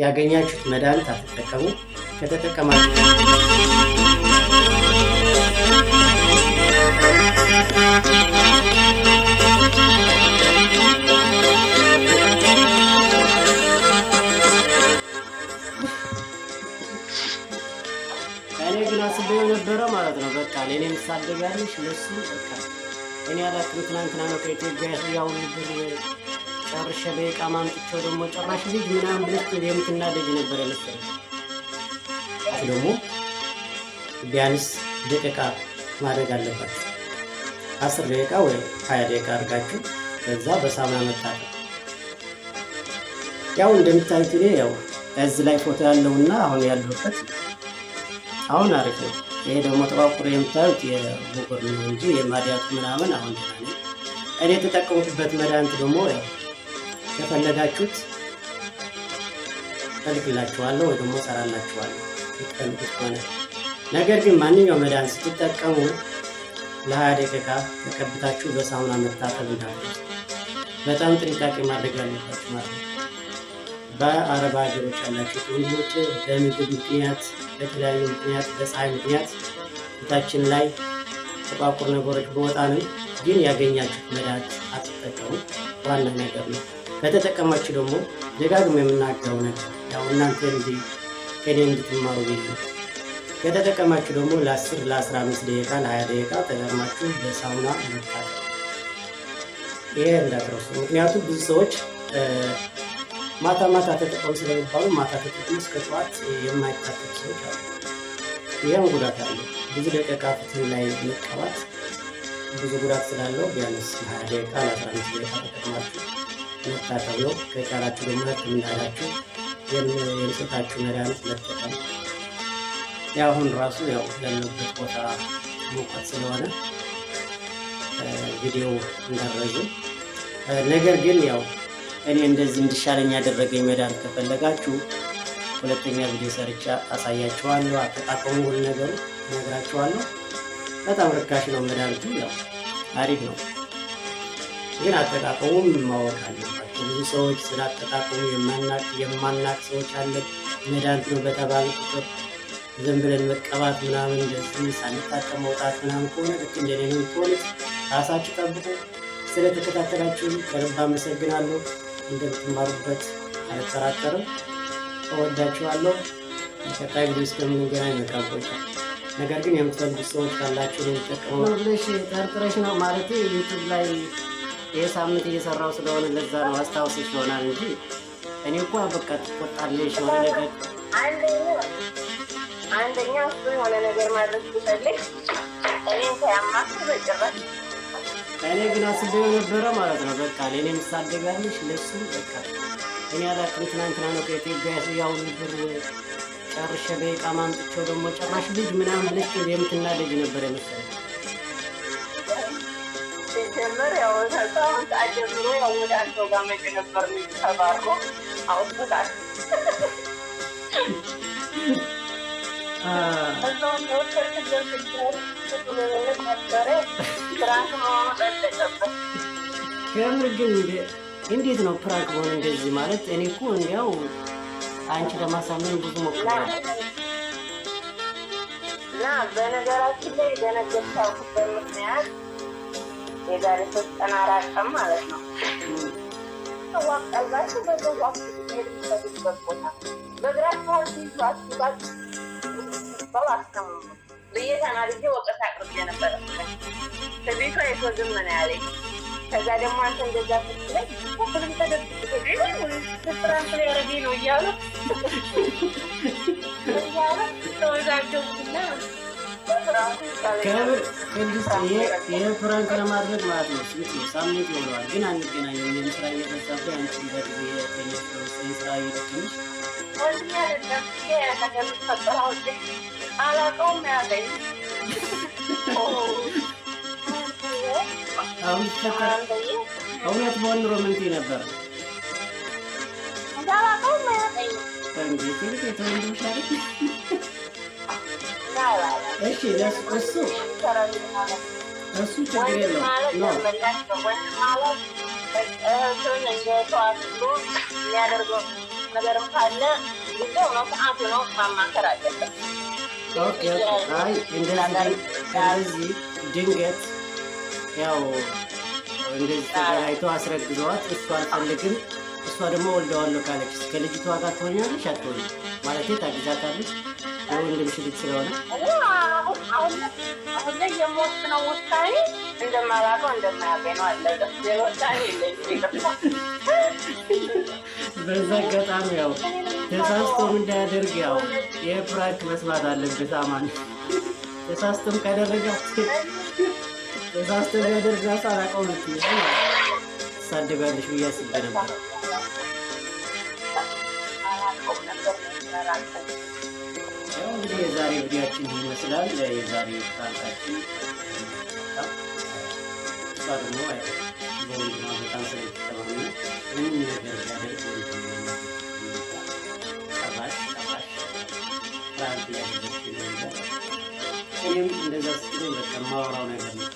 ያገኛችሁት መድኃኒት አትጠቀሙ። ከተጠቀማችሁ እኔ ግን አስቤው ነበረ ማለት ነው። በቃ ለኔ ምሳደጋለሽ ለሱ በቃ እኔ ያላችሁ ትናንትና ነው ከኢትዮጵያ ያው ብር ጨርሼ በቃ ማምጥቼው ደግሞ ጭራሽ ልጅ ምናምን ብለሽ የምትናደጅ ነበር የመሰለኝ። ደግሞ ቢያንስ ደቂቃ ማድረግ አለባችሁ። 10 ደቂቃ ወይ 20 ደቂቃ አድርጋችሁ ከዛ በሳሙና መታጠብ። ያው እንደምታዩት እኔ ያው እዚህ ላይ ፎቶ ያለውና አሁን ያለውበት አሁን አሪፍ ነው። ይሄ ደግሞ ተቋቁሮ የምታዩት የቡቁር ነው እንጂ የማዲያቱ ምናምን አሁን ደህና ነው። እኔ የተጠቀምኩበት መድኃኒት ደግሞ ያው ከፈለጋችሁት እልክላችኋለሁ ወይ ደግሞ እሰራላችኋለሁ ትፈልጉት ከሆነ። ነገር ግን ማንኛውም መድኃኒት ስትጠቀሙ ለ20 ደቂቃ ተቀብታችሁ በሳሙና መታጠብ እንዳትረሱ። በጣም ጥንቃቄ ማድረግ አለባችሁ ማለት ነው። በአረብ ሀገሮች ያላችሁ ወንዶች በምግብ ምክንያት በተለያዩ ምክንያት በፀሐይ ምክንያት ፊታችን ላይ ተቋቁር ነገሮች በወጣንም ግን ያገኛችሁት መድኃኒት አትጠቀሙ። ዋና ነገር ነው። ከተጠቀማችሁ ደግሞ ደጋግሞ የምናገረው ነገር ያው እናንተ ከኔ እንድትማሩ ብዬ ነው። ከተጠቀማችሁ ደግሞ ለ10 ለ15 ደቂቃ ለ20 ደቂቃ ተገርማችሁ በሳሙና መታጠብ። ይሄ እንዳትረሱ። ምክንያቱም ብዙ ሰዎች ማታ ማታ ተጠቀሙ ስለሚባሉ ማታ ተጠቀሙ እስከ ጠዋት የማይታጠቡ ሰዎች አሉ። ይሄም ጉዳት አለው። ብዙ ደቂቃ ፊትን ላይ መቀባት ብዙ ጉዳት ስላለው ቢያንስ ለ20 ደቂቃ ለ15 ደቂቃ ተጠቅማችሁ መታጠብ ነው። ከቻላችሁ ደግሞ ሕክምና ሄዳችሁ የሚሰጣችሁ መድኃኒት መጠቀም። ያው አሁን ራሱ ያው ያለበት ቦታ ሙቀት ስለሆነ ቪዲዮ እንዳረዝም፣ ነገር ግን ያው እኔ እንደዚህ እንዲሻለኝ ያደረገኝ መድኃኒት ከፈለጋችሁ ሁለተኛ ቪዲዮ ሰርቻ አሳያችኋለሁ። አጠቃቀሙ ሁሉ ነገሩ እነግራችኋለሁ። በጣም ርካሽ ነው መድኃኒቱ፣ ያው አሪፍ ነው። ግን አጠቃቀሙም ማወቅ አለባችሁ። ብዙ ሰዎች ስላጠቃቀሙ የማናቅ ሰዎች አለ። መድኃኒት ነው በተባለ ቁጥር ዝም ብለን መቀባት ምናምን እንደዚህ ሳንታጠብ መውጣት ምናምን ከሆነ ልክ እንደኔ ነው የምትሆኑት። ራሳችሁ ጠብቁ። ስለተከታተላችሁ ከልብ አመሰግናለሁ። እንደምትማሩበት አልጠራጠርም። እወዳችኋለሁ። በቀጣይ ቪዲዮ እስከምንገናኝ መልካም ቆይታ። ነገር ግን የምትፈልጉ ሰዎች ካላችሁ ልንጠቀመው ብለሽ ጠርጥረሽ ነው ማለት ዩቲዩብ ላይ የሳምንት እየሰራው ስለሆነ ለዛ ነው አስታውስሽ ይሆናል እንጂ እኔ እኮ በቃ ትቆጣለሽ የሆነ ነገር አንደኛ እሱ የሆነ ነገር ማድረግ ሲፈልግ እኔን ሳያማክር በጭራሽ። እኔ ግን አስቤው ነበረ ማለት ነው። በቃ ለኔ ምሳደጋለሽ ለሱ በቃ እኔ ያላችሁ ትናንትና ነው ከኢትዮጵያ ያው ብር ጨርሼ በቃ ማምጥቼው ደግሞ ጭራሽ ልጅ ምናምን ብለሽ የምትናደጅ ነበር የመሰለኝ። ሲጀመር ያው ተሳውን ታጀምሮ ያው ወደ አንተ ጋር መጭ ነበር ተባርኮ አውጥቷል። ከምር ግን እንዴት ነው ፕራንክ ሆነ እንደዚህ ማለት? እኔ እኮ እንዲያው አንቺ ለማሳመን ብዙ ሞክራለሁ እና በነገራችን ላይ የደነገጥኩበት ምክንያት የዛሬ 3 ቀን 4 ቀን ማለት ነው ተዋቀልባችሁ በተዋቀሉ የምትሰጡበት ቦታ በግራቸው ይዟችሁ በላስተም በየተናልጄ ወቀት አቅርቤ ነበረ። ከቤቷ የተወዝም ነው ያለኝ። ከዛ ደግሞ አንተ እንደዛ ስትለኝ ሁሉም ተደብቆ ትራንስ ላይ ያረዲ ነው እያሉ ተወዛገቡና ከምር ይሄ ፕራንክ ለማድረግ ማለት ነው ስንት ነው ሳምንት ይሆናል። ግን አንገናኝም። የምስራ እየበዛብህ አንቺ እንደዚህ የተኘሽ ስራ እየደከመሽ አላውቀውም ያለኝ አሁን እውነት በሆን ኑሮ ምን ትይ ነበር? አላውቀውም ያለኝ እሺ እሱ ችግር የለውም ነው ነገርም ካለ ጊዜው ነው ሰዓቱ ነው ማማከር አለበት። ኦኬ አይ እንደዚህ ድንገት ያው እንደዚህ ተገናኝቶ አስረግዘዋት እሷ አልፈልግም እሷ ደግሞ ወልደዋለሁ ካለች ከልጅቷ ጋር ትሆኛለሽ አትሆኝም? ማለቴ ታግዛታለች የወንድምሽ ልጅ ስለሆነ አሁን ላይ የምወስነው ውሳኔ እንደማላውቀው እንደማያውቀኝ ነው አለ ውሳኔ የለኝም። በዛ አጋጣሚ ያው ተሳስቶም እንዳያደርግ ያው የፍራንክ መስማት አለበት። አማን ተሳስቶም ካደረጋት ተሳስቶም ያደርጋት አላውቀውም ልትይዝ ትሳደጋለሽ ብዬ አስቤ ነበር። ያው እንግዲህ የዛሬ ቪዲዮአችን ይመስላል። የዛሬ ፍራንካችን እሷ ደግሞ በወንድሟ በጣም ስለተተማመነ ምንም ነገር ቢያደርግ ጠባሽ ፍራንክ እያደረግሽ ነበር። እኔም እንደዛ ስትለኝ በቃ የማወራው ነገር ነው።